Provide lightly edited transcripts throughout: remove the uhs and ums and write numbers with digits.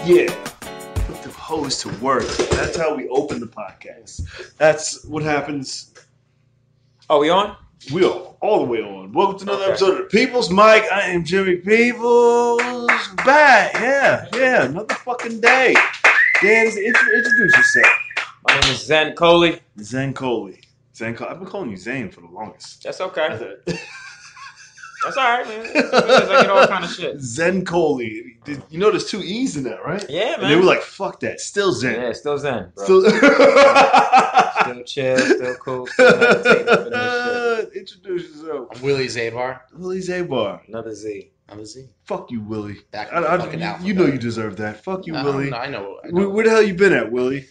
Yeah, put the hose to work. That's how we open the podcast. That's what happens. Oh, we on? We are all the way on. Welcome to another episode of the People's Mic. I am Jimmy Peoples. Back. Yeah, another fucking day. Dan, introduce yourself. My name is Zene Coley. Zene Coley. I've been calling you Zane for the longest. That's okay. That's all right, man. I get all kind of shit. Zene Coley. You know there's two E's in that, right? Yeah, man. And they were like, fuck that. Still Zen. Yeah, still Zen, bro. Still chill, still cool. Still meditating up in this shit. Introduce yourself. I'm Willie Zabar. Willie Zabar. Another Z. I'm a Z. Fuck you, Willie. You know you deserve that. Fuck you, Willie. I know. Where the hell you been at, Willie?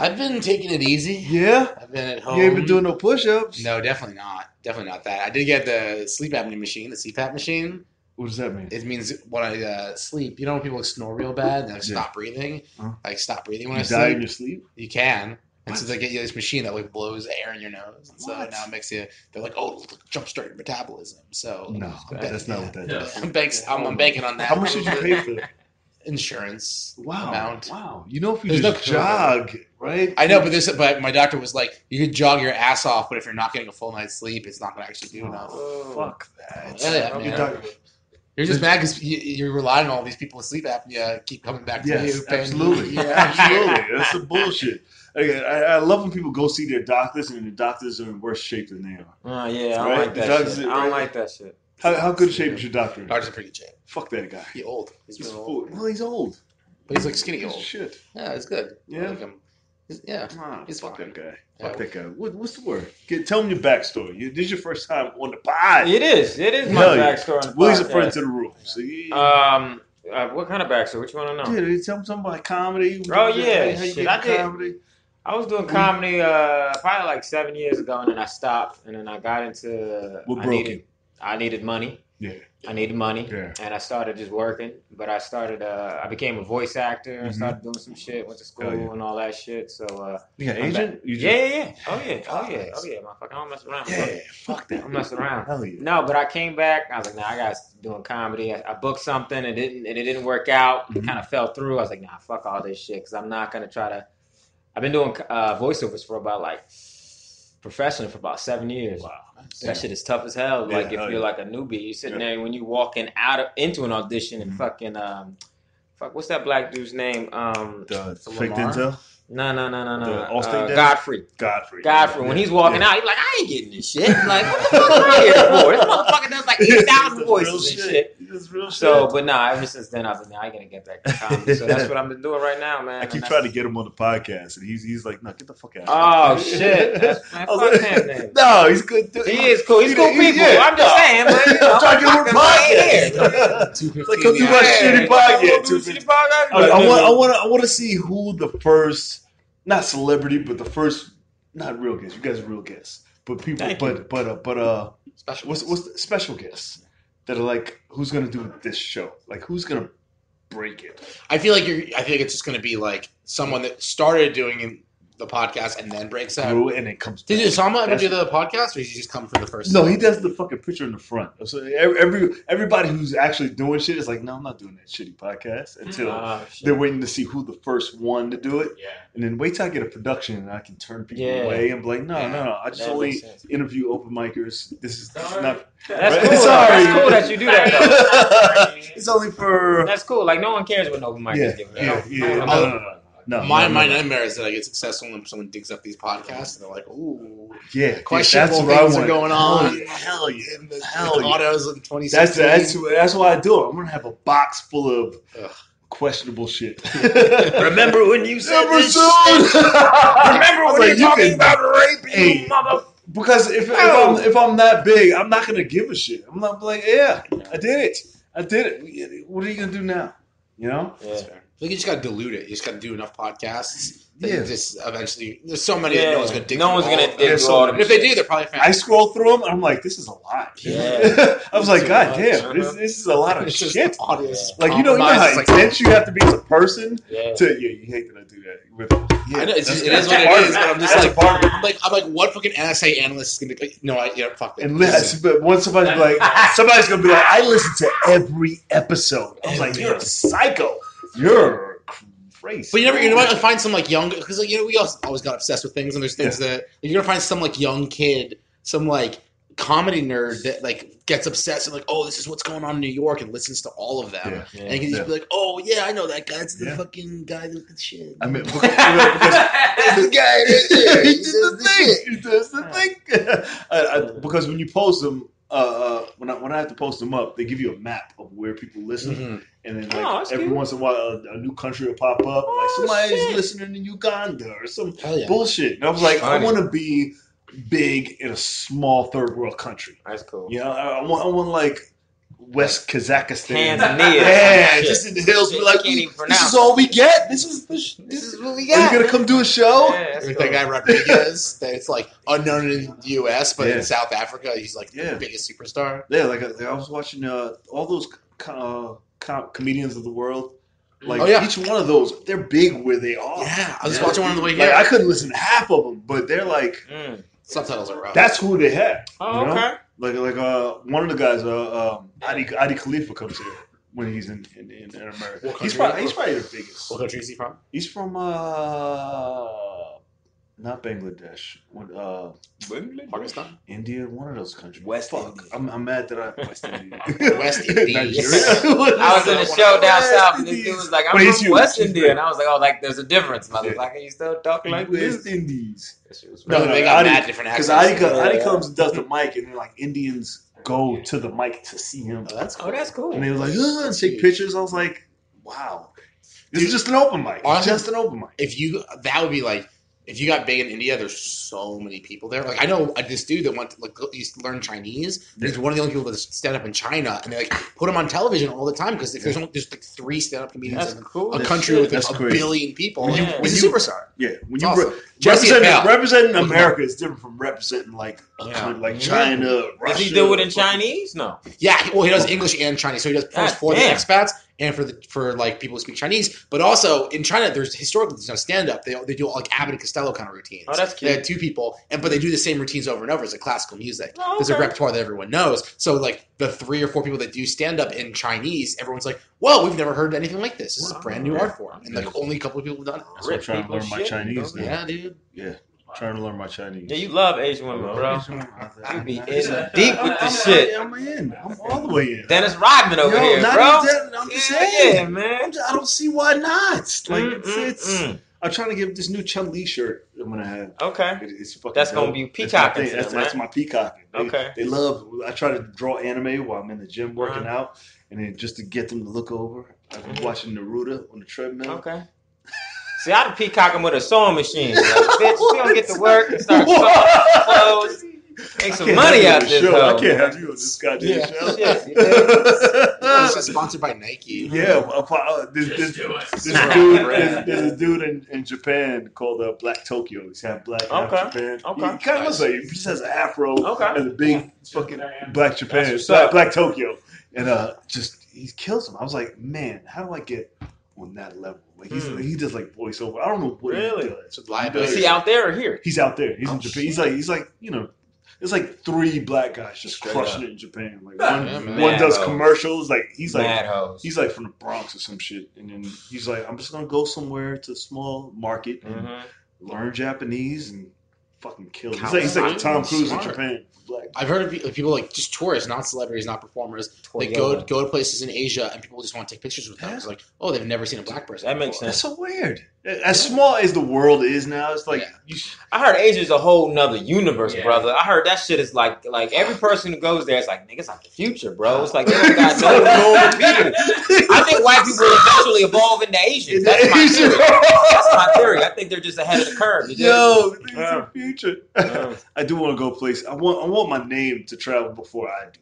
I've been taking it easy. Yeah? I've been at home. You ain't been doing no push-ups? No, definitely not. Definitely not that. I did get the sleep apnea machine, the CPAP machine. What does that mean? It means when I sleep, you know when people snore real bad and stop breathing? Huh? Like stop breathing when I You sleep. die in your sleep? You can. And What? so they get you this machine that like blows air in your nose. And so What? now it makes you, they're like, oh, jumpstart your metabolism. So No, that's not what that does. I'm banking on that. How much did you pay for that? Insurance Wow. amount. Wow. You know if you There's just no jog, right? I know, but my doctor was like, you could jog your ass off, but if you're not getting a full night's sleep, it's not going to actually do enough. Fuck that. Yeah, Your man. doctor- You're just mad because you're relying on all these people with sleep apnea keep coming back to Yes, you. absolutely. Yeah. Absolutely. That's some bullshit. I love when people go see their doctors and the doctors are in worse shape than they are. Yeah, I don't Right? like The that doctors shit. are- I don't like that shit. How good shape is your doctor in? Doctor's in pretty good shape. Fuck that guy. He's old. He's been old. Well, he's old. But he's like skinny Piece of old. shit. Yeah, it's good. Yeah? I like him. Yeah. He's Fuck fine. that guy. Yeah. Fuck that guy. What's the word? Tell me your backstory. This is your first time on the pod. It is my Hell yeah. backstory on the Willie's a podcast. friend to the room. So What kind of backstory? What you want to know? yeah, tell me something about comedy. Oh, yeah. How you Shit, get I did. comedy? I was doing comedy probably like 7 years ago, and then I stopped, and then I got into. What broke you? I needed money. Yeah. I needed money, Yeah. and I started just working. But I started. I became a voice actor. I Mhm. started doing some shit. Went to school Hell yeah. and all that shit. So. You got I'm agent? back. You just- Yeah. Oh yeah, motherfucker. I don't mess around. Yeah. Fuck that. I'm messing around. Hell yeah. No, but I came back. I was like, nah, I got doing comedy. I booked something, and it didn't work out. It Mhm. kind of fell through. I was like, nah, fuck all this shit, because I'm not gonna try to. I've been doing voiceovers for about professionally for about 7 years. Wow. That shit is tough as hell. Yeah, Like if hell you're yeah. like a newbie, you're sitting there and when you walking into an audition and fucking what's that black dude's name? The So fake Lamar? Denzel? No. The Allstate Godfrey. Godfrey. When he's walking Yeah. out, he's like, I ain't getting this shit. I'm like, what the fuck am I here for? This motherfucker does like 8,000 voices and shit. That's real So, shit. but nah, ever since then, I've been, I gotta get back to comedy. So that's what I've been doing right now, man. I keep trying to get him on the podcast, and he's like, no, get the fuck out Oh, of here. shit. That's, man, I was fuck like, him, man. No, he's good. Dude. He is cool. He's cool people. Yeah. I'm just saying, but you know, I'm trying to get him on the podcast. It's like, come do my shitty podcast. I want to see who the first, not celebrity, but the first, not real guest. You guys are real guests, but people, Thank you. but Special. what's the special guests that are like, who's gonna do this show? Like, who's gonna break it? I feel like it's just going to be like someone that started doing the podcast and then breaks out. Through, and it comes. Did back. Osama ever That's- do the podcast, or did he just come for the first? No, he does the fucking picture in the front. So everybody who's actually doing shit is like, no, I'm not doing that shitty podcast until they're waiting to see who the first one to do it. Yeah. And then wait till I get a production and I can turn people Yeah. away and be like, no. I just That only makes sense. interview open micers. This is not. That's Right? cool. Sorry. That's cool that you do that, though. It's only for. That's cool. Like, no one cares what open mic is giving. No. My nightmare is that I get successful when someone digs up these podcasts and they're like, "Ooh, Yeah, questionable that's what I things are want. going on." Hell yeah. In the Hell yeah. autos in 2016. That's what I do. I'm gonna have a box full of Ugh. questionable shit. Remember when you said Remember this soon? shit? Remember I was when like, you're you talking can- about rape, Hey. you mother... Because if I'm that big, I'm not gonna give a shit. I'm not like, yeah, I did it. What are you gonna do now? You know? Yeah. you just got to dilute it. You just got to do enough podcasts. Yeah. Just eventually, there's so many that no one's going to dig No one's going to dig through all all them. them. And if they do, they're probably fans. I scroll through them. I'm like, this is a lot. Yeah. I was like, Too God much. damn, this is a lot of It's just shit. audience. Like you know how Like, intense you have to be as a person. Yeah. You hate that I do that. With, I know it is that's what it part is, of but I'm just That's like, a part of it. I'm like, what fucking NSA analyst is gonna be like? No, fuck that. And but once somebody's gonna be like, I listen to every episode. I was like, you're a psycho. You're crazy. But you might find some like young, because like, we always got obsessed with things, and there's things that you're gonna find some like young kid, some like comedy nerd that like gets obsessed and like, oh, this is what's going on in New York, and listens to all of them, and he can just be like, oh yeah, I know that guy. It's the fucking guy with the shit. I mean, because the guy he does the thing. Because when you post them, when I have to post them up, they give you a map of where people listen, and then like every once in a while, a new country will pop up. Like somebody's listening in Uganda or some bullshit. And I was like, I want to be big in a small third world country. That's cool. You know, I want like West Kazakhstan. Tanzania. Yeah, just in the hills. Be like, this is all we get. This is what we got. Are you gonna come do a show? Yeah, that guy Rodriguez, that it's like unknown in the U.S., but in South Africa, he's like the biggest superstar. Yeah, like I was watching all those comedians of the world. Like each one of those, they're big where they are. Yeah, I was watching one on the way here. Like, I couldn't listen to half of them, but they're like subtitles are rough. That's who they have. Oh, you know? okay. Like one of the guys, Adi Khalifa comes here when he's in America. He's probably the biggest. What country is he from? He's from not Bangladesh. Pakistan? India, one of those countries. West Fuck. Indies. I'm mad that I West India. West Indies. Nigeria. I was in a show down south, and this dude was like, I'm from West India. And I was like, oh, like, there's a difference. Motherfucker, you still talking like West this? Indies. No, they got mad different accents. Because Adi comes and does the mic, and then like Indians go to the mic to see him. Oh, that's cool. Oh, that's cool. And they were like, and take pictures. I was like, wow. This is just an open mic. Honestly, just an open mic. That would be like, if you got big in India, there's so many people there. Like I know this dude that went to used to learn Chinese. He's one of the only people that stand up in China, and they like put him on television all the time because there's like 3 stand-up comedians in a country with a billion people. He's a superstar. Yeah, when you representing America is different from representing like China, Russia. Does he do it in Chinese? No. Yeah, well, he does English and Chinese, so he does post for the expats and for like people who speak Chinese. But also in China, there's no stand-up. They do like Abbott and Costello kind of routines. Oh, that's cute. They had 2 people, but they do the same routines over and over. It's like classical music. Oh, okay. There's a repertoire that everyone knows. So like the 3 or 4 people that do stand-up in Chinese, everyone's like, "Whoa, we've never heard anything like this. This is a brand new art form." And like only a couple of people have done it. So I'm trying to learn my Chinese now. Yeah, dude. Yeah. Trying to learn my Chinese. Yeah, you love Asian women, bro. You be in deep with the shit. I'm in. I'm all the way in. Dennis Rodman over here, bro. I'm just saying. Yeah, man. I don't see why not. Like it's I'm trying to get this new Chun Li shirt I'm gonna have. Okay. It's fucking that's dope. gonna be peacocking. That's my peacocking. Okay. They love. I try to draw anime while I'm in the gym working out, and then just to get them to look over. I've been watching Naruto on the treadmill. Okay. See, I'd peacock him with a sewing machine. Like, bitch, you don't get to work and start sewing clothes. Make some money out of this show. I can't have you on this goddamn show. This is sponsored by Nike. Yeah, there's a dude in Japan called Black Tokyo. He's half black, half Japan. Okay. He kind of looks like he just has an afro and a big fucking Black Japan, Black Tokyo, and he kills him. I was like, man, how do I get on that level? Like he does like voiceover. I don't know what he does. Is he out there or here? He's out there. He's in Japan. He's like there's like 3 black guys just crushing it in Japan. Like one does commercials. Like he's like from the Bronx or some shit. And then he's like, I'm just gonna go somewhere to a small market and learn Japanese and fucking kill it. He's like Tom Cruise in Japan. Black. I've heard of people like just tourists, not celebrities, not performers. They go to places in Asia and people just want to take pictures with them. It's like, oh, they've never seen a black person. That makes sense. That's so weird. As small as the world is now, it's like I heard Asia's a whole nother universe, brother. I heard that shit is like every person who goes there, it's like, nigga, it's like the future, bro. It's like they don't got no normal people. I think white people will eventually evolve into Asians. That's my theory. That's my theory. I think they're just ahead of the curve. It's the future. I do want to go place. I want my name to travel before I do.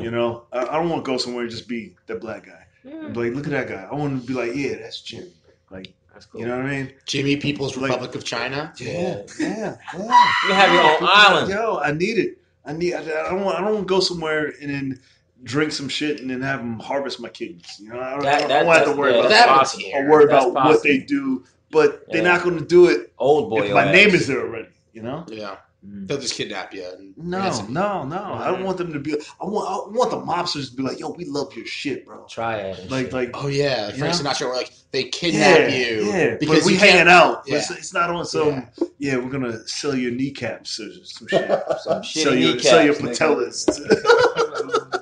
You know, I don't want to go somewhere and just be that black guy. Like, look at that guy. I want to be like, yeah, that's Jim. Like, that's cool. You know what I mean? Jimmy People's Republic of China. Yeah. You have your own island. Yo, I need it. I don't want to go somewhere and then drink some shit and then have them harvest my kittens. You know, I don't have to worry about that. Or worry about what they do. But they're not going to do it. Old boy. If my name is there already. You know? Yeah. They'll just kidnap you. No. I don't want them to be. I want the mobsters to be like, yo, we love your shit, bro. Triad. Like, oh yeah, Frank Sinatra. Where like they kidnap you. Yeah, because we hanging out. Yeah. It's not on some. Yeah, we're gonna sell your kneecaps or some shit. Sell your patellas.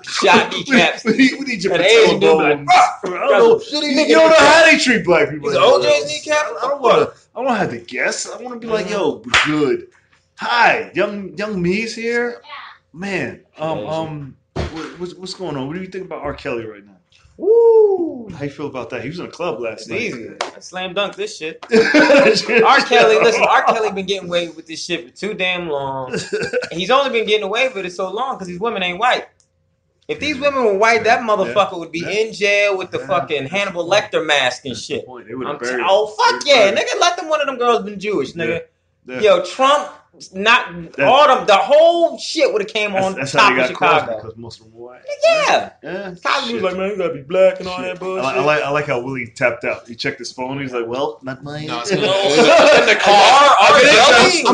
Shot kneecaps. We need your patella bones. You don't know how they treat black people. OJ's kneecaps. I don't have to guess. I want to be like, yo, we're good. Hi, young me's here. Man, what's going on? What do you think about R. Kelly right now? Woo! How you feel about that? He was in a club last night. Easy. I slam dunk this shit. R. Kelly been getting away with this shit for too damn long. And he's only been getting away with it so long because these women ain't white. If these women were white, that motherfucker would be in jail with the fucking Hannibal Lecter mask and shit. Fuck yeah, nigga, let them one of them girls been Jewish, nigga. Yeah. Yo, Trump, the whole shit would have came on top of Chicago. Because most of them were white. Yeah. Cosby was like, man, you gotta be black and all that bullshit. I like how Willie tapped out. He checked his phone. He's like, well, not mine. No, it's in the car. I'm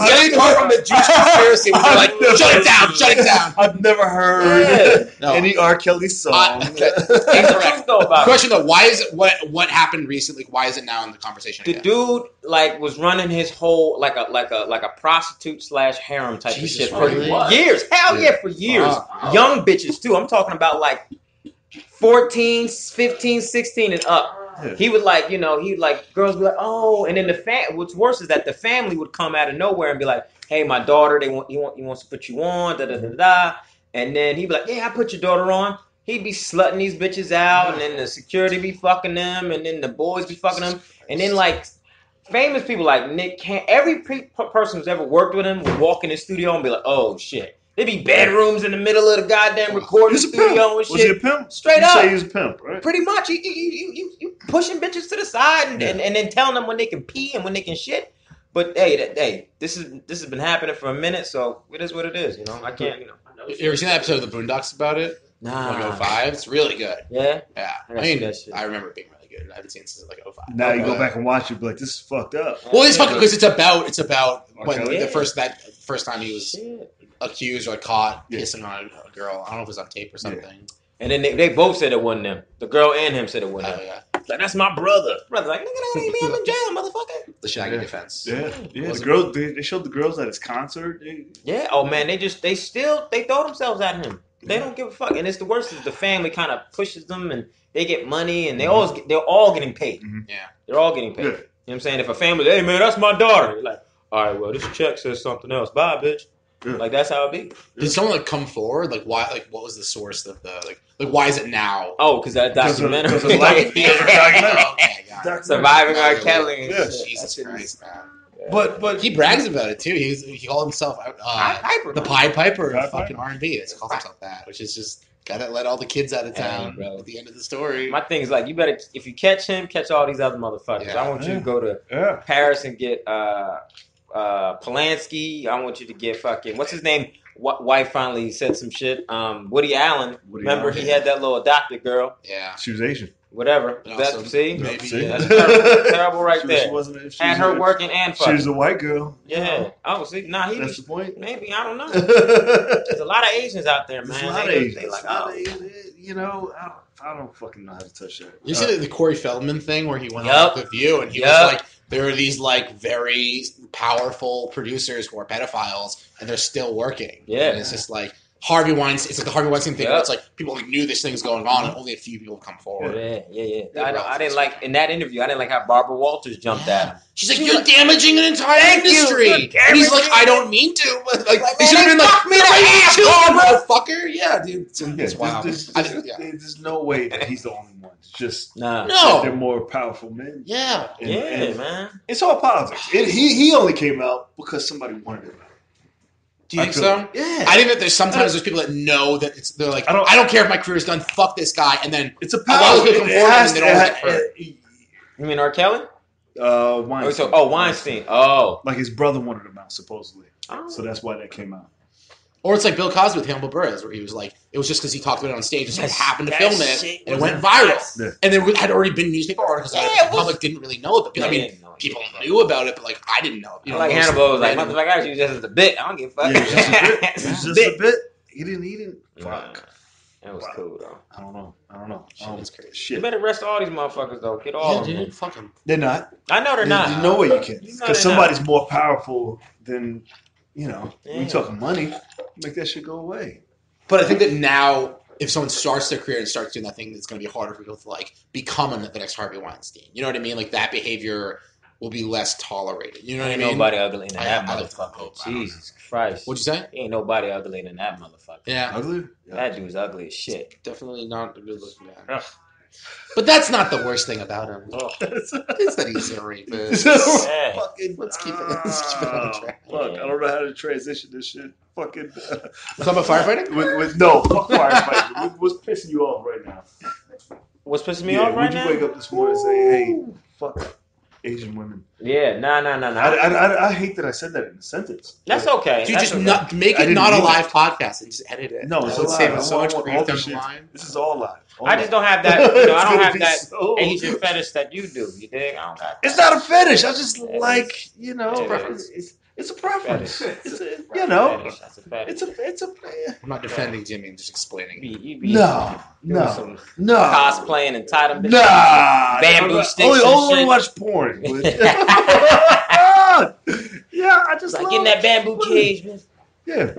getting the car from the Jewish conspiracy. They're like, shut it down. I've never heard any R. Kelly song. Incorrect. Question though, why is it what happened recently? Why is it now in the conversation? The dude was running his whole like a prostitute / harem type of shit for years. Hell yeah, for years. Young bitches too. I'm talking about like 14, 15, 16 and up. Yeah. He would girls be like, oh, and then what's worse is that the family would come out of nowhere and be like, hey, my daughter, he wants to put you on, and then he'd be like, yeah, I put your daughter on. He'd be slutting these bitches out, and then the security be fucking them, and then the boys be fucking them, and then like famous people like Nick Cannon, every person who's ever worked with him would walk in his studio and be like, oh shit. There'd be bedrooms in the middle of the goddamn recording studio and shit. Was he a pimp? Straight up. You say he was a pimp, right? Pretty much. You pushing bitches to the side and then telling them when they can pee and when they can shit. But hey, this has been happening for a minute, so it is what it is, you know. I can't, you know. You ever seen that episode of the Boondocks about it? Nah. Like 05? It's really good. Yeah? Yeah. I remember it being really good. I haven't seen it since like 05. Now you go back and watch it, be like, this is fucked up. Well, it's fucked because it's about when the first time he was accused or caught kissing on a girl. I don't know if it was on tape or something. Yeah. And then they both said it wasn't them. The girl and him said it wasn't them. Yeah. Like, that's my brother. Brother's like, nigga, that ain't me. I'm in jail, motherfucker. The Shaggy defense. Yeah. The girls, they showed the girls at his concert. Yeah. Oh man, they throw themselves at him. They don't give a fuck. And it's the worst is the family kind of pushes them and they get money and they're all getting paid. Mm-hmm. Yeah. They're all getting paid. Yeah. You know what I'm saying? If a family, hey man, that's my daughter. You're like, all right, well, this check says something else. Bye, bitch. Yeah. Like that's how it be. Did someone come forward? Like why? Like what was the source of the like why is it now? Oh, because that documentary. Surviving R. Kelly. Yeah. Jesus Christ, man. Yeah. But he brags about it too. He called himself the Pied Piper of fucking R&B. It's called himself that, which is just gotta let all the kids out of town, bro. At the end of the story. My thing is like you better if you catch him, catch all these other motherfuckers. Yeah. I want you to go to Paris and get Polanski. I want you to get fucking what's his name? Wife finally said some shit. Woody Allen. Remember he had that little adopted girl. Yeah, she was Asian. Whatever. That's maybe, that's terrible right there. She had her working and fucking. She was a white girl. Yeah. Oh, see, that's the point. Maybe I don't know. There's a lot of Asians out there, man. There's a lot of Asians. You know, I don't fucking know how to touch that. You see the Corey Feldman thing where he went on The View and he was like, there are these like very powerful producers who are pedophiles and they're still working. Yeah. And it's just like Harvey Weinstein. It's like the Harvey Weinstein thing. Where it's like people knew this thing's going on, and only a few people come forward. Yeah. I didn't like in that interview. I didn't like how Barbara Walters jumped at him. She's like, "You're damaging an entire industry," and he's like, "I don't mean to." But like, they should have been like, "Me motherfucker." Yeah, dude. It's wild. There's no way that he's the only one. It's just no. They're more powerful men. Yeah, and man. It's all politics. He only came out because somebody wanted it. Do you think so? Yeah. I think that there's people that know that they're like, I don't care if my career's done. Fuck this guy, and then it's a power. You mean R. Kelly? Weinstein. Weinstein. Oh. Like his brother wanted him out, supposedly. Oh. So that's why that came out. Or it's like Bill Cosby with Hannibal Buress, where he was like, it was just because he talked about it on stage, and so happened to film it, and it went viral. Yeah. And there had already been newspaper articles that the public didn't really know about it. I mean, people knew about it, but like I didn't know. Like Hannibal was like, motherfucker, I was just as a bit. I don't give a fuck. Yeah, it was just a bit. He didn't. Fuck. That was cool though. I don't know. Shit, crazy. Shit. You better arrest all these motherfuckers though. Get all of them. Dude, fuck them. They're not. I know they're not. There's no way you can. Because somebody's more powerful than, when you talking money, make that shit go away. But I think that now, if someone starts their career and starts doing that thing, it's going to be harder for people to like become the next Harvey Weinstein. You know what I mean? Like that behavior will be less tolerated. You know what I mean? Ain't nobody ugly than that I like motherfucker. Jesus Christ. What'd you say? Ain't nobody ugly than that motherfucker. Yeah. Ugly? Yeah. That dude's ugly as shit. Definitely not a good looking guy. But that's not the worst thing about him. It's that he's a rapist. Let's keep it on the track. Fuck, I don't know how to transition this shit. Fucking. Talk about firefighting? No, fuck firefighting. What's pissing you off right now? What's pissing me off right now? Would you wake up this morning and say, hey, fuck Asian women? Yeah, nah. I hate that I said that in a sentence. That's okay. Dude, just not make it not a live podcast and just edit it. No, it's a save live. us so much grief down the shit. line. This is all live. I just don't have that. I don't have that Asian fetish that you do. You dig? I don't got that. It's not a fetish. I just like, it's a preference. It's a, That's a fetish. it's a. I'm not defending Jimmy, I'm just explaining. No. Cosplaying and tie them bitches. Nah. Bamboo sticks. Only watch porn. Yeah, I just like in that bamboo cage, man. Yeah.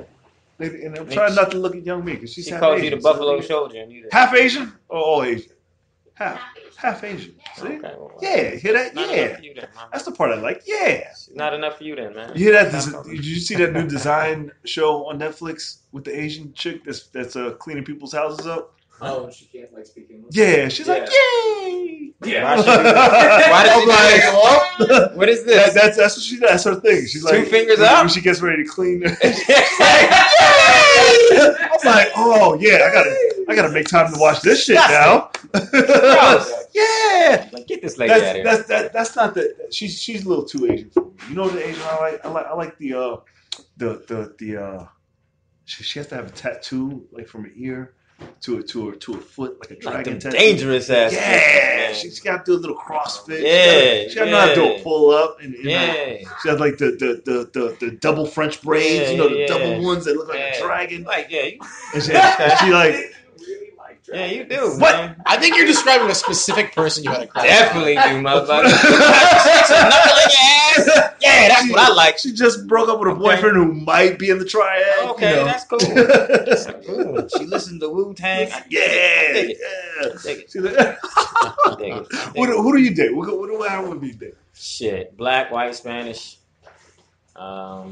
And I'm trying not to look at young me because she calls you the Buffalo Soldier. And you half Asian or all Asian? Half Asian. See? Okay, well, yeah, hear that? Yeah. Then, that's the part I like. Yeah. Not enough for you then, man. You hear that? Did you see that new design show on Netflix with the Asian chick that's cleaning people's houses up? Oh, she can't speak English. Yeah, she's like, yay! Yeah. Why did she what is this? That's what she does. That's her thing. She's like, two fingers up when she gets ready to clean. I'm like, oh yeah, I gotta make time to watch this shit now. Yeah, like get this lady out of here. That's not the. She's a little too Asian for me. You know the Asian I like the she has to have a tattoo like from her ear to her foot, like a dragon tattoo. Dangerous ass. Yeah, she's got to do a little CrossFit. Yeah, she got to know how to do a pull up, and she has like the double French braids, the double ones that look like a dragon. Like and she like. Yeah, you do. But man. I think you're describing a specific person you had a crush on. Definitely do, motherfucker. Knuckle in your ass. Yeah, that's what I like. She just broke up with a boyfriend who might be in the triad. Okay, that's cool. That's cool. She listens to Wu-Tang. Yeah. Who do you date? How would you date? Shit, black, white, Spanish. I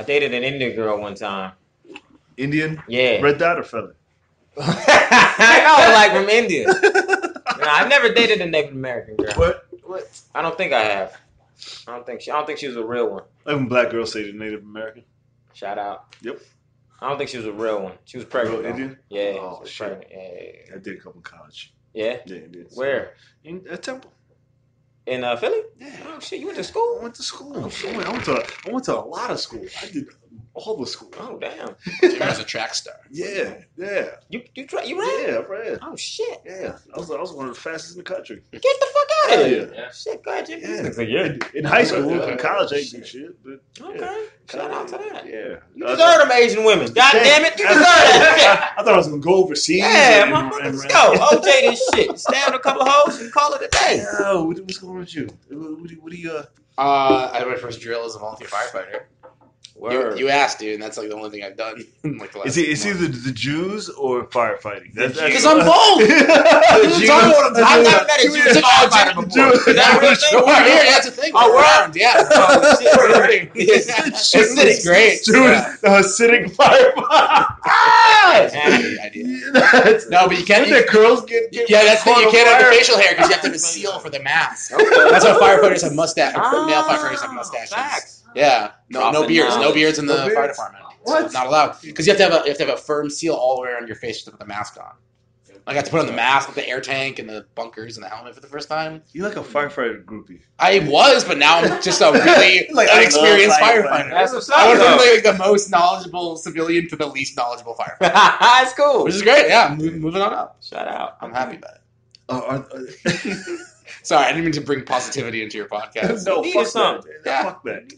dated an Indian girl one time. Indian? Yeah. Red dot or feather? I was like from India. I've never dated a Native American girl. What? I don't think I have. I don't think she was a real one. Like when black girls say the Native American. Shout out. Yep. I don't think she was a real one. She was pregnant. Real Indian? Yeah. Oh, shit. Pregnant. Yeah. I did a couple in college. Yeah? Yeah, I did. Where? In Temple. In Philly? Yeah. Oh shit, you went to school? I went to school. I went to a lot of school. I did all the school. Oh damn. Jimmy was a track star. Yeah. You ran? Yeah, I ran. Oh shit. Yeah. I was one of the fastest in the country. Get the fuck out of here. Yeah. Shit, go ahead, Jimmy. Yeah. In high school, in college, I didn't do shit. But Okay. Shout out to that. Yeah. You deserve them Asian women. God damn it. You deserve that I thought I was going to go overseas. shit. Yeah, motherfucker. Let's go. OJ this shit. Stab a couple of hoes and call it a day. Yo, what's going on with you? What do you I had my first drill as a volunteer firefighter. Word. You asked, dude, and that's like the only thing I've done. Like the last It's either the Jews or firefighting. Because I'm both. I've never met a Jewish firefighter before. Is that a real thing? We're here. That's the thing. Oh, We're word? around. Yeah. Oh, shit. It's great. Jewish sitting firefighter. No, but you can't. When the girls get Yeah, that's the thing. You caught can't on have the fire. facial hair because you have to have a seal for the mask. Okay. That's why firefighters have mustache. Male firefighters have mustaches. Facts. Yeah, no Dropping beards. No knowledge. beards in the No beards? fire department. What? It's not allowed because you have to have a firm seal all the way around your face to put the mask on. I got to put on the mask with the air tank and the bunkers and the helmet for the first time. You're like a firefighter groupie. I was, but now I'm just a really Like, unexperienced I love firefighter. That's what's I up, went from though. like the most knowledgeable civilian to the least knowledgeable firefighter, That's cool. which is great. Yeah, moving on up. Shout out. I'm happy about it. Sorry, I didn't mean to bring positivity into your podcast. No, You fuck needed some. that. Yeah. Fuck that.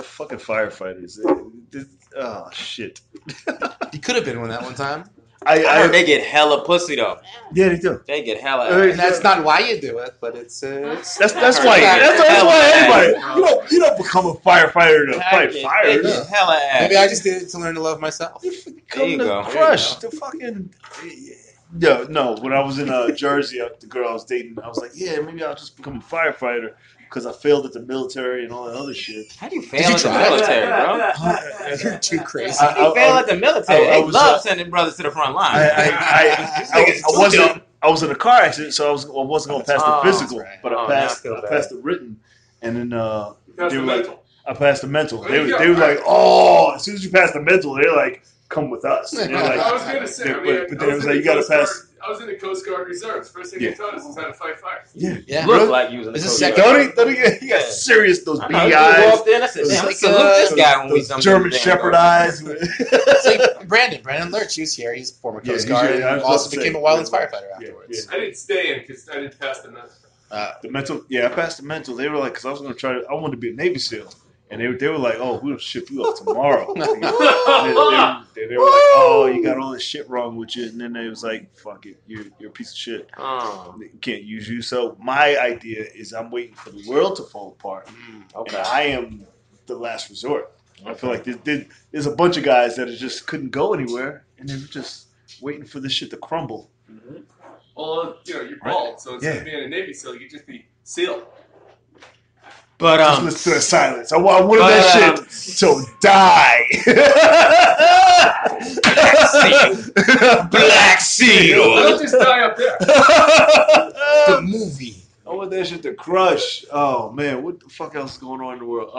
Fucking firefighters. Oh, shit. You could have been one that one time. I heard they get hella pussy though. Yeah, they do. They get hella. And that's not why you do it, but it's That's I why. heard That's why they anybody. You don't become a firefighter to fight They fires. get hella ass. maybe I just did it to learn to love myself. There you go. Crush the fucking. Yeah, no. When I was in Jersey, the girl I was dating, I was like, yeah, maybe I'll just become a firefighter because I failed at the military and all that other shit. How do you Did fail you at the try? military, bro? You're too crazy. How do you fail at the military? I They was, love sending brothers to the front line. I was in a car accident, so I wasn't going to pass the physical, right. but I passed the written, and then they were like, I passed the mental. They were like, oh, as soon as you pass the mental, they're like, come with us. And they're like, I was gonna say, but then it was like, you got to pass. I was in the Coast Guard Reserves. First thing they taught us was how to fight fires. Yeah, Yeah. Look like you was in the This is Coast second- Guard. Don't he got serious those I big know, you go eyes, up there and I said, Those damn, like, salute this guy when we those come to German the Shepherd damn eyes. It's like Brandon Lurch. He was here. He's a former Coast Guard. I was And also about to became say, a wildlands yeah, firefighter afterwards. I didn't stay in because I didn't pass the mess. The mental, I passed the mental. They were like, because I was going to try. I wanted to be a Navy SEAL, and they were like, oh, we'll ship you up tomorrow. And they were like, oh, you got all this shit wrong with you, and then they was like, fuck it, you're a piece of shit. Oh, They can't use you. So my idea is I'm waiting for the world to fall apart, okay. and I am the last resort. I feel like there's a bunch of guys that just couldn't go anywhere, and they're just waiting for this shit to crumble. Mm-hmm. Well, you're bald, so instead of being a Navy SEAL, you could just be SEAL. But Just listen to the silence. I wanted that shit to die. Black Seal. Don't just die up there. The movie. I want that shit to crush. Oh man, what the fuck else is going on in the world?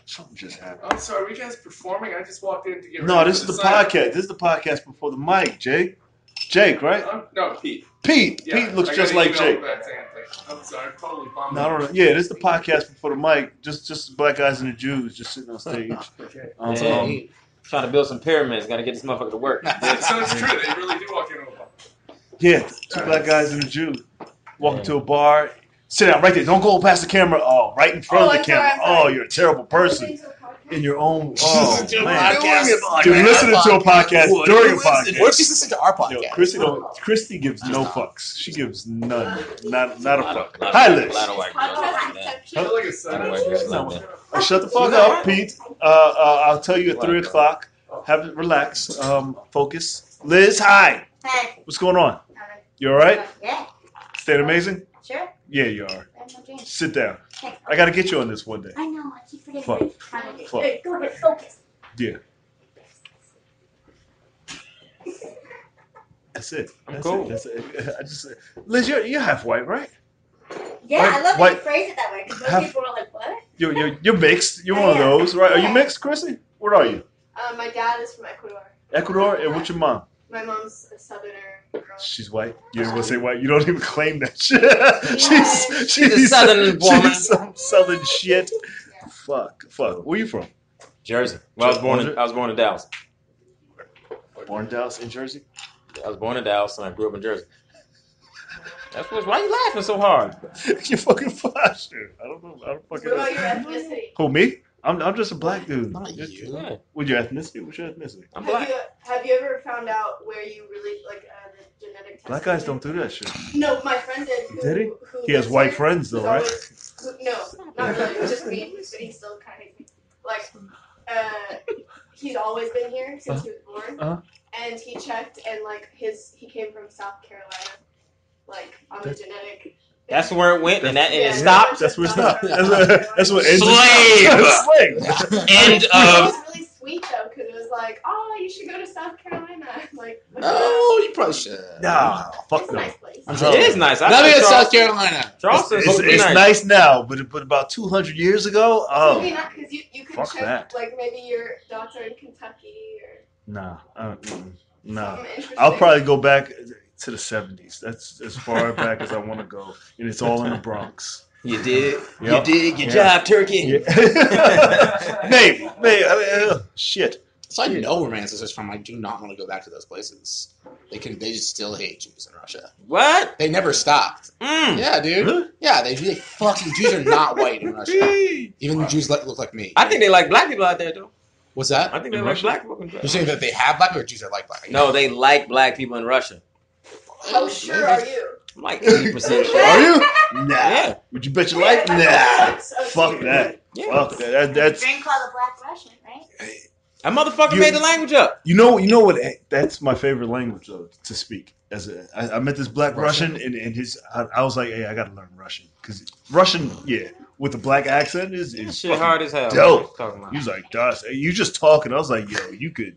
Something just happened. I'm sorry, were you guys performing? I just walked in to get No, ready this for is the sign. podcast. This is the podcast before the mic, Jake. Jake, right? No, Pete. Pete. Yeah, Pete looks I just got an like email Jake. back saying, I'm sorry, totally bummed. No, I don't know. Yeah, this is the podcast before the mic. Just black guys and the Jews just sitting on stage. Okay. trying to build some pyramids. Got to get this motherfucker to work. So it's true. They really do walk into a bar. Yeah, two black guys and a Jew walk into a bar. Sit down right there. Don't go past the camera. Oh, right in front of the I'm camera. sorry, I'm sorry. Oh, you're a terrible person. In your own. Oh, Dude, man. podcast. Dude, listening to a podcast during a podcast. What if she's listening to our podcast? Yo, Christy gives no fucks. She gives none. Not a fuck. Lot Hi, of Liz. white girls like that. I feel like it's Lot of white girls like that. Shut the fuck up, Pete. I'll tell you at 3 o'clock. Have it relax. Focus. Liz, hi. Hey. What's going on? You all right? Yeah. Staying amazing? Sure. Yeah, you are. That's my dream. Sit down. Thanks. I got to get you on this one day. I know. I keep forgetting. Fuck. Fuck. Hey, go ahead. Focus. Yeah. That's it. That's cool. It. That's it. I just, Liz, you're half white, right? Yeah, White- I love white- that you phrase it that way because most Half- people are like, "What?" You're mixed. You're one of Yeah. those, right? Are you Yeah. mixed, Chrissy? What are you? My dad is from Ecuador. Ecuador? And what's your mom? My mom's a southerner girl. She's white. You didn't want to say white. You don't even claim that shit. She's a southern woman. She's some southern shit. Yeah. Fuck. Where you from? Jersey. Well, I was born in Dallas. Born in Dallas, in Jersey. I was born in Dallas and I grew up in Jersey. That's why you laughing so hard? You fucking flash, dude. I don't know. I don't fucking What know. about your ethnicity? Who, me? I'm just a black dude. Not you. Yeah, What's your ethnicity? What's your ethnicity? I'm black. Have you ever found out where you really like the genetic? Black guys don't do that shit. No, my friend did. Did he? Who He has lives white here, friends, though, who's right? No, not really. It was just me, but he still kind of hates me. Like, he's always been here since he was born, and he checked, and like he came from South Carolina, like on the genetic. That's where it went, and it Yeah, stopped. That's where it stopped. That's what Slave! Slave. End It of. was really sweet though, because it was like, oh, you should go to South Carolina. I'm like, Oh, you probably should. Nah, it's fuck a no. nice place. It is nice. Let me been in to South Carolina. Charleston's It's nice now, but about 200 years ago, Maybe oh, not because you could Fuck check that. like maybe your doctor in Kentucky or Nah. Something interesting. I'll probably go back to the 70s. That's as far back as I want to go, and it's all in the Bronx. You did. Yep. You did. Good job, Turkey. Yeah. Maybe. Shit. So I know romantics from. I do not want to go back to those places. They just still hate Jews in Russia. What? They never stopped. Yeah, dude. Really? Yeah, they fucking Jews are not white in Russia. Even the Jews look like me. I think they like black people out there, though. What's that? I think they like black people. You're saying that they have black or Jews are like black? No, they like black people in Russia. How sure are you? I'm like 80% sure. Are you? Nah. Yeah. Would you bet your life? Nah. Fuck that. Yeah. Fuck that. That's. Drink called the Black Russian, right? That motherfucker made the language up. You know what? That's my favorite language though, to speak. I met this black Russian and I was like, hey, I gotta learn Russian because Russian, with a black accent is shit hard as hell. Dope. He was like, Dust, you just talking. I was like, yo, you could.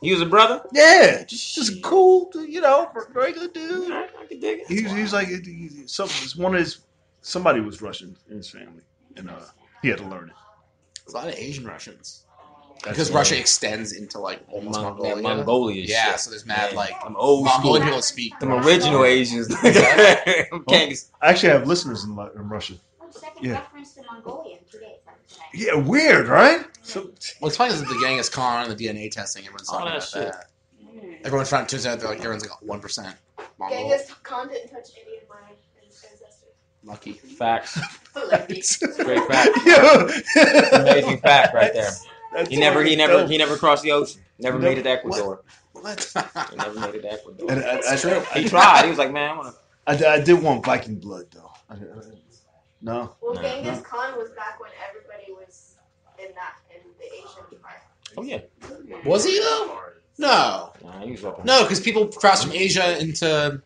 He was a brother? Yeah, just cool, very good dude. I can dig it. He was like, somebody was Russian in his family, and he had to learn it. There's a lot of Asian Russians. Because Russia extends into like almost Mongolia. Mongolia yeah, shit. so there's mad like old Mongolian school. people speak. Them original Asians. I actually have listeners in Russia. Second reference to Mongolia in 2 days. Yeah, weird, right? So, What's funny is that the Genghis Khan and the DNA testing, everyone's talking about that. Everyone's trying to turns out they're like everyone's like 1% Mongol. Genghis Khan didn't touch any of my ancestors. Lucky. Facts. Lucky. Great fact. yeah. Amazing fact right there. He He never crossed the ocean. Never made it to Ecuador. What? He never made it to Ecuador. That's true. He tried. He was like, man, I want to. I did want Viking blood though. No. Well, Genghis Khan was back when everybody was in the Asian part. Oh yeah. Was he though? No. Nah, he was up. No, because people crossed from Asia into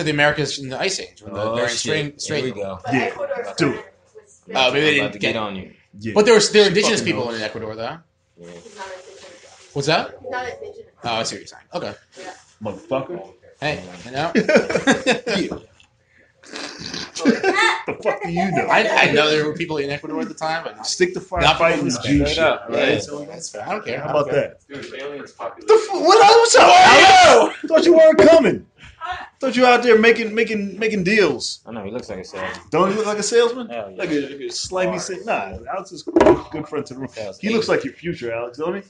the Americas in the Ice Age. When the various Here we go. But Ecuador dude. was Oh, maybe they About didn't to get get on you. Yeah. But there were indigenous fucking people knows. in Ecuador though. He's not indigenous. What's that? He's not indigenous. Oh, I see what you're saying. Okay. Motherfucker. Hey, you know. You. The fuck do you know? I know there were people in Ecuador at the time, but Stick to Not firefighting is Jew Straight shit. up. Right? Yeah. so that's fair. I don't care. How about that? Dude, aliens population. What else? How are you? Thought you weren't coming. Thought you were out there making deals. I know he looks like a salesman. Don't he look like a salesman? Hell yeah. Like a slimy salesman? Nah, Alex is a good friend to the room. He looks like your future, Alex, don't he?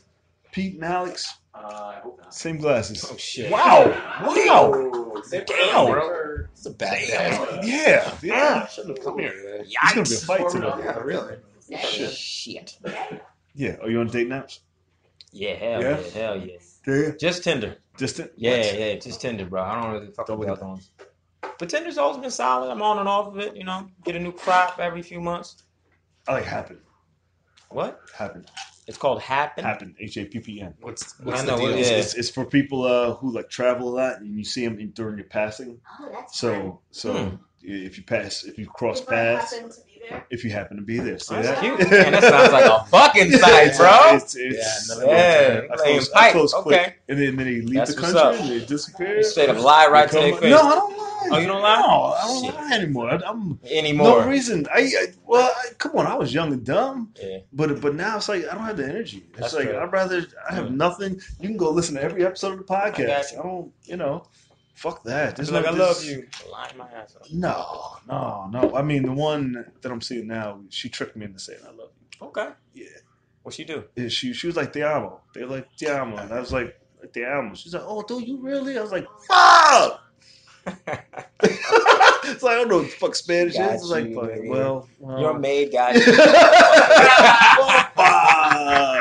Pete and Alex, I hope not. same glasses. Oh shit. Wow! Damn. It's a bad day. Yeah. Shouldn't have come here today. It's gonna be a fight today. Yeah, really. Shit. Yeah. Are you on dating apps? Yeah, hell Yeah? yeah, hell yeah. Yeah. Just Tinder. Distant? Yeah, just Tinder, bro. I don't really fuck with the other ones. But Tinder's always been solid. I'm on and off of it, Get a new crop every few months. I like Happen. What? Happen. It's called Happen. Happen. HAPPN. What's I the know, deal? yeah. It's for people who like travel a lot and you see them during your passing. Oh, that's So if you cross paths, if you happen to be there, see That's that? cute. Man, that sounds like a fucking site, bro. I playing close pipe. quick. Okay. And then they leave That's the what's country up. and they disappear. You straight up lie right to They their come- face. No, I don't lie. Oh, you don't lie? No, I don't Shit. lie anymore. I'm Anymore. no reason. Come on. I was young and dumb. Yeah. But now it's like I don't have the energy. It's That's like true. I have nothing. You can go listen to every episode of the podcast. I got I don't. Fuck that. It's like I love you. Lying my ass off. No. I mean, the one that I'm seeing now, she tricked me into saying I love you. Okay. Yeah. What'd she do? Yeah, she was like, te amo. They were like, te amo. And I was like, te amo. She's like, oh, do you really? I was like, fuck! It's like, I don't know what the fuck Spanish Got is. It's like, you, fuck, nigga. well. Your maid got Fuck. you.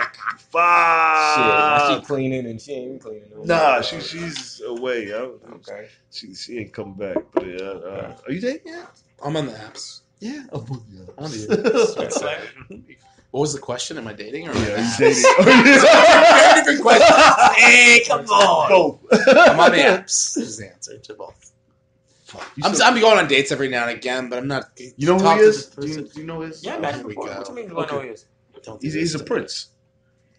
Fuck. Shit. Why she cleaning and she ain't cleaning? No Nah, more. she's away. Okay. She ain't coming back. But are you dating yet? I'm on the apps. Yeah. Oh, What was the question? Am I dating or? yeah, you dating? Very different question. Hey, come on. Both. I'm on the apps. Is the answer to both. Fuck, I'm going on dates every now and again, but I'm not. You know who talk he to is? this Do person. you know his? Yeah, back Here we before. go. What you mean? Do I know he is? Don't He's a prince.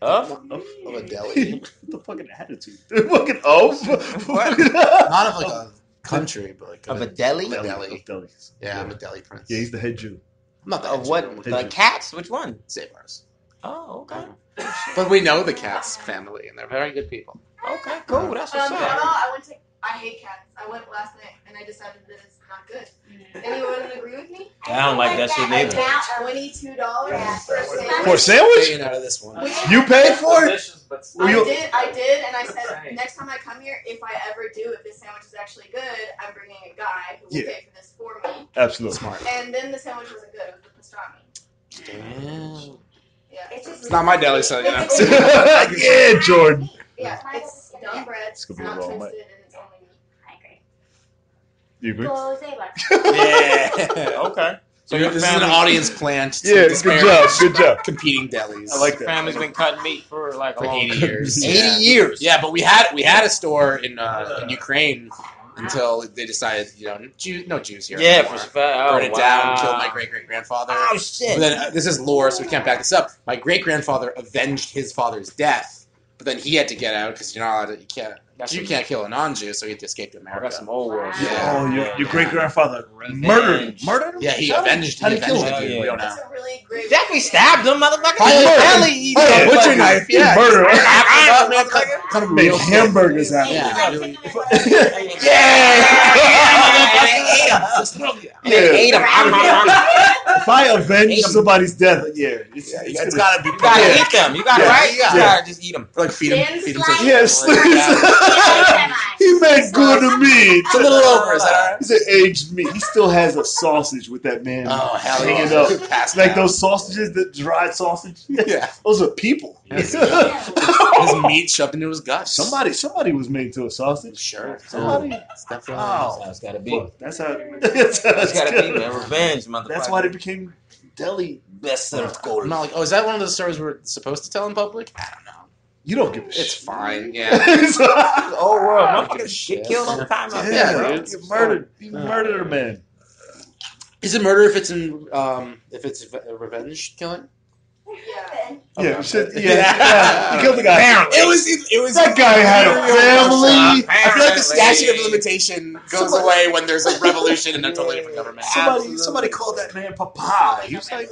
Of? of a deli. The fucking attitude. Fucking of. What? Not of like a country, but like Of a deli? Deli. Delis. Yeah, I'm a deli prince. Yeah, he's the head Jew. I'm not that. Of what? Did The you? cats? Which one? Zabar's. Oh, okay. But we know the Katz family, and they're very good people. Okay, cool. That's what's up. I hate cats. I went last night and I decided that it's not good. Anyone agree with me? I don't like that shit neither. $22 For a sandwich? Staying out of this one. You paid for it? I did, and I said next time I come here, if I ever do, if this sandwich is actually good, I'm bringing a guy who will pay for this for me. Absolutely. Smart. And then the sandwich wasn't good. It was the pastrami. Damn. Yeah. It's not my deli, so you know. Yeah, Jordan. Yeah, it's dumb bread. It's not twisted, and it's only meat. I agree. You agree? Go Zabar. Yeah. Okay. So this is an audience plant. Yeah, good job. Competing delis. I like that. Family's been cutting meat for like a long 80 years. 80 years. Yeah, but we had a store in Ukraine until they decided, no Jews here. Yeah, anymore. for sure. Oh, Burned it down, killed my great-great-grandfather. Oh, shit. But then this is lore, so we can't back this up. My great-grandfather avenged his father's death, but then he had to get out because you're not allowed to. You can't kill a non-Jew, so he had to escape to I America. got some old world. Yeah. Oh, your great grandfather murdered him. Yeah, he avenged him. How did he kill him? We don't know. It's a really great. Definitely stabbed him, motherfucker. Probably butcher knife. Yeah, Murder. Kind of Made hamburgers out of it. Yeah, really. They ate him. If I avenge somebody's death, it's gotta be. You gotta eat them. You gotta, right? You gotta just eat them. Like feed him. Yes. He made good to me. It's a little over. Is that all right? He said aged meat. He still has a sausage with that man. Oh, hell hanging yeah. up. Passed Like out. those sausages, the dried sausage. Yeah. Those are people. His meat shoved into his guts. Somebody was made to a sausage. Sure. Somebody. It's definitely. Wow. That's gotta be. That's how. That's gotta be, man. Revenge, motherfucker. That's why they became deli best served I'm gold. not like, is that one of those stories we're supposed to tell in public? I don't know. You don't give a shit. It's fine. Yeah. The whole world. Motherfuckers Get killed all the time out Yeah, there, bro. you murdered. You murdered a man. Is it murder if it's a revenge killing? Yeah. Yeah, shit, yeah. You killed the guy. It was That guy had a family. I feel like the statute of limitation goes away when there's a revolution and a totally different government. Somebody called that man Papa. He was like,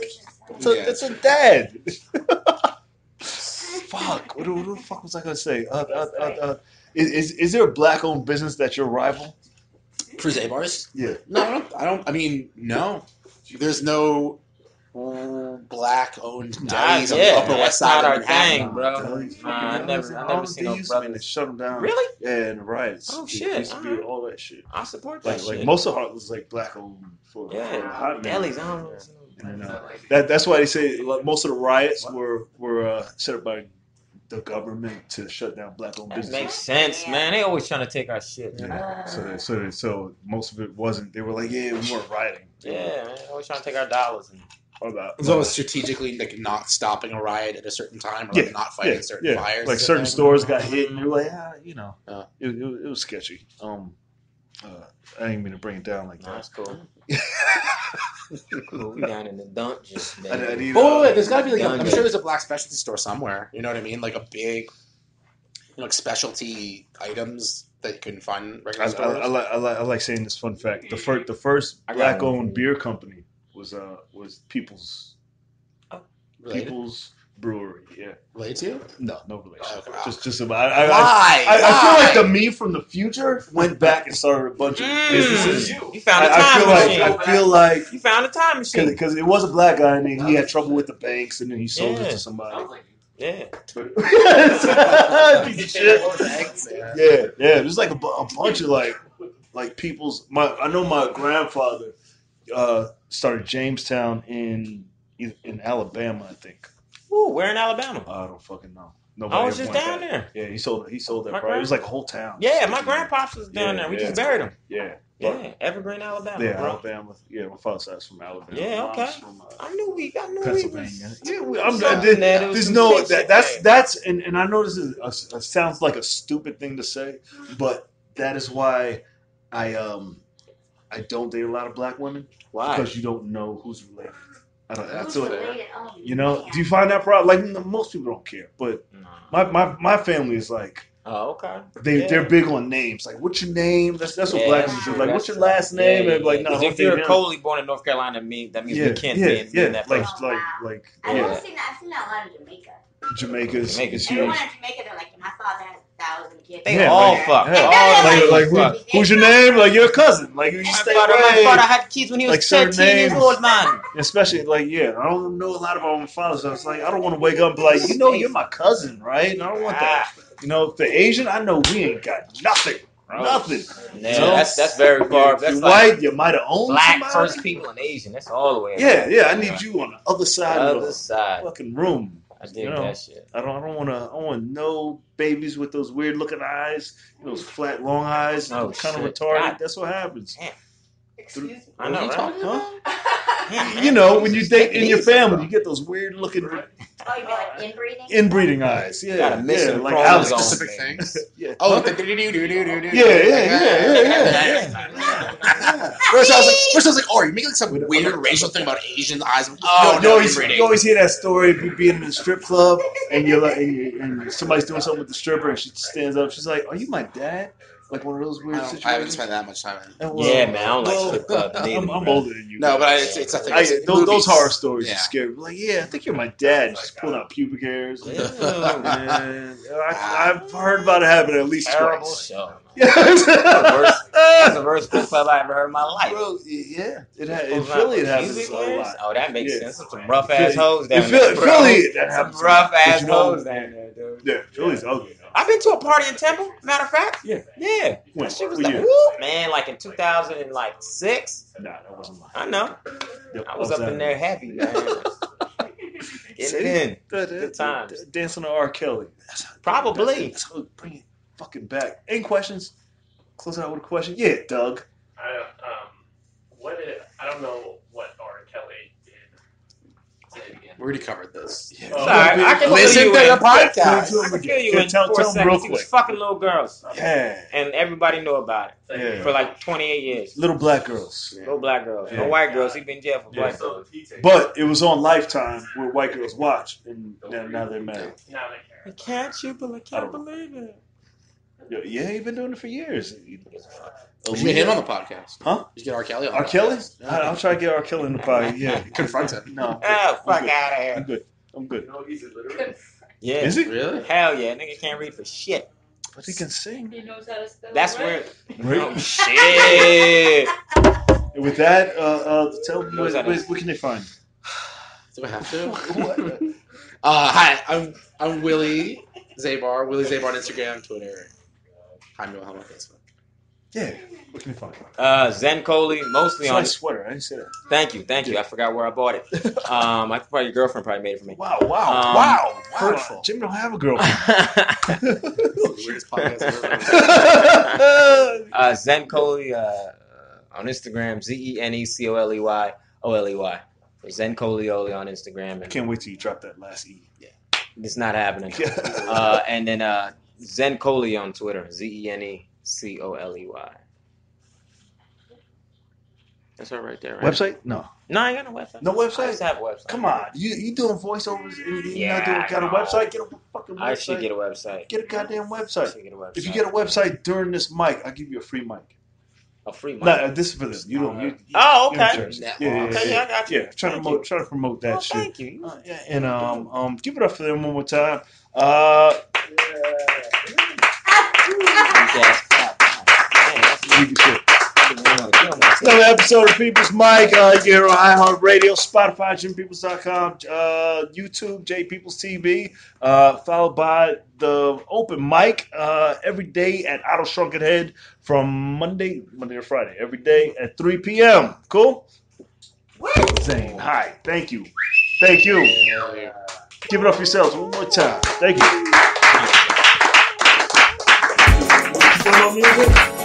it's a dad. Fuck. What the fuck was I gonna say? Is there a black-owned business that's your rival? For Zabars? Yeah. No, I don't. I mean, no. There's no black-owned delis on the Upper West Side of Manhattan. Thing, bro. I never seen no brothers. They shut them down. Really? Yeah, in the riots. Oh, It shit. used to be all that shit. I support that Like shit. most of Harlem was like black-owned for yeah, hot minute. delis. I don't know. And that's why they say like, most of the riots were set up by the government to shut down black-owned That businesses. makes sense, man. They always trying to take our shit. Yeah. So most of it wasn't. They were like, yeah, we weren't rioting. Yeah, man. Always trying to take our dollars. It's always strategically like not stopping a riot at a certain time or like not fighting certain fires. Like certain stores got hit, and they're like, it was sketchy. I didn't mean to bring it down like that. That's cool. Cool. We down in the dungeons. Wait, there's got to be like I'm sure there's a black specialty store somewhere. You know what I mean? Like a big, like specialty items that you couldn't find in regular stores. I like saying this fun fact. The first black-owned beer company was People's People's Brewery. Yeah. Related to you? No relation. Okay. Just about. I feel like the me from the future went back and started a bunch of businesses. You found a time machine. I feel like you found a time machine because it was a black guy and then he had trouble with the banks and then he sold it to somebody. Yeah. Piece of shit. Yeah. There's like a bunch of like people's. I know my grandfather started Jamestown in Alabama, I think. Ooh, where in Alabama? I don't fucking know. I was just down there. Yeah, he sold that probably. It was like a whole town. Yeah, my grandpops was down there. We just buried him. Yeah. Evergreen, Alabama. Yeah, bro. Alabama. Yeah, my father's side's from Alabama. Yeah, okay. From, I knew we Pennsylvania. Yeah, there's no that's and I know this is sounds like a stupid thing to say, but that is why I don't date a lot of black women. Why? Because you don't know who's related. I feel like, do you find that problem? Like most people don't care, but my family is like Oh, okay. They're big on names. Like, what's your name? That's what black people do. Like, what's your last name? And like, no. If you're a Coley born in North Carolina, that means we can't be in that person. I've seen that a lot in Jamaica. Jamaica's huge. Everyone in Jamaica, they're like, my father has 1,000 kids. They all fuck. Who's your name? Like, you're a cousin. Like, you stay away. My father had kids when he was 13 years old, man. Especially, like, I don't know a lot about my father, so it's like, I don't want to wake up and be like, you're my cousin, right? And I don't want that. If the Asian, I know we ain't got nothing. Nothing. Yeah, that's very far. If you're white, you might have owned black somebody. First People and Asian. That's all the way. Yeah. I need you on the other side of the fucking room. I dig that shit. I don't want no babies with those weird looking eyes, those flat long eyes, kind of retarded. God. That's what happens. Damn. Excuse me. I know, right? Huh? When you date in your family, you get those weird looking. Oh, you mean like inbreeding? Inbreeding eyes, like Alex. Specific things. Yeah. Oh, yeah. First I was like, oh, you're making some weird racial thing about Asian eyes. You always hear that story of you being in a strip club and you're like, and somebody's doing something with the stripper and she stands up. She's like, "Are you my dad?" Like one of those weird situations. I haven't spent that much time in. Yeah, man, I don't like strip clubs. I'm older than you. No, but it's a thing. Those horror stories are scary. Like, I think you're my dad. Just pulling out pubic hairs. Oh, man. I've heard about it happen at least twice. Show. That's the worst strip club I ever heard in my life. Bro, yeah. In Philly, it happens a lot. Oh, that makes sense. Some rough ass hoes down there. Philly, that some happens. Rough ass hoes down there, dude. Yeah, Philly's ugly. I've been to a party in Temple, matter of fact. Yeah. That shit was man, like in 2006. Nah, that wasn't mine. I know. I was up in there happy, man. Get it in. Good times. Dancing to R. Kelly. Probably. Let's bring it fucking back. Any questions? Close it out with a question. Yeah, Doug. I don't know what R. Kelly did. Say it again. We already covered this. Yeah. Sorry, I can listen to the podcast. I can feel you in 4 seconds. He was fucking little girls. Yeah. And everybody knew about it for like 28 years. Little black girls. Yeah. Little black girls. No white girls. He been in jail for black girls. But it was on Lifetime where white girls watch, and now they're married. Now they care. I can't believe it. Yeah, he's been doing it for years. You should get him on the podcast. Huh? You should get R. Kelly on R. Kelly? I'll try to get R. Kelly in the podcast. Yeah. Confront him. No. Oh, fuck out of here. I'm good. No, he's illiterate. Yeah. Is he? Really? Hell yeah. Nigga can't read for shit. But he can sing. He knows how to spell. That's where. Right? Oh, shit. And with that, tell me where can they find you? Do I have to? Hi, I'm Willie Zabar. Willie Zabar on Instagram, Twitter. I'm Noah on Facebook. Yeah. Where can they find you? Zen Coley, mostly it's on. nice sweater. I didn't say that. Thank you. I forgot where I bought it. I think probably your girlfriend probably made it for me. Wow. Jimmy don't have a girlfriend. Weirdest podcast ever. Zen Coley on Instagram, ZeneColey. Zen Coley on Instagram. I can't wait till you drop that last E. Yeah. It's not happening. And then Zen Coley on Twitter, ZeneColey. That's her right there, right? Website? No, I ain't got no website. No website? I just have a website. Come on. You doing voiceovers and you're not got a website? Get a fucking website. I should get a website. Get a goddamn website. If you get get a website during this mic, I'll give you a free mic. A free mic? No, this is for this. You don't. Okay. Yeah, I got you. Yeah, trying to promote that shit. Thank you. And give it up for them one more time. Another episode of People's Mic. You're on iHeartRadio, Spotify, JimPeoples.com, YouTube, JPeoples TV, followed by the open mic every day at Auto Shrunken Head from Monday to Friday, every day at 3 p.m. Cool? Zane, hi. Thank you. Give it up yourselves one more time. Thank you.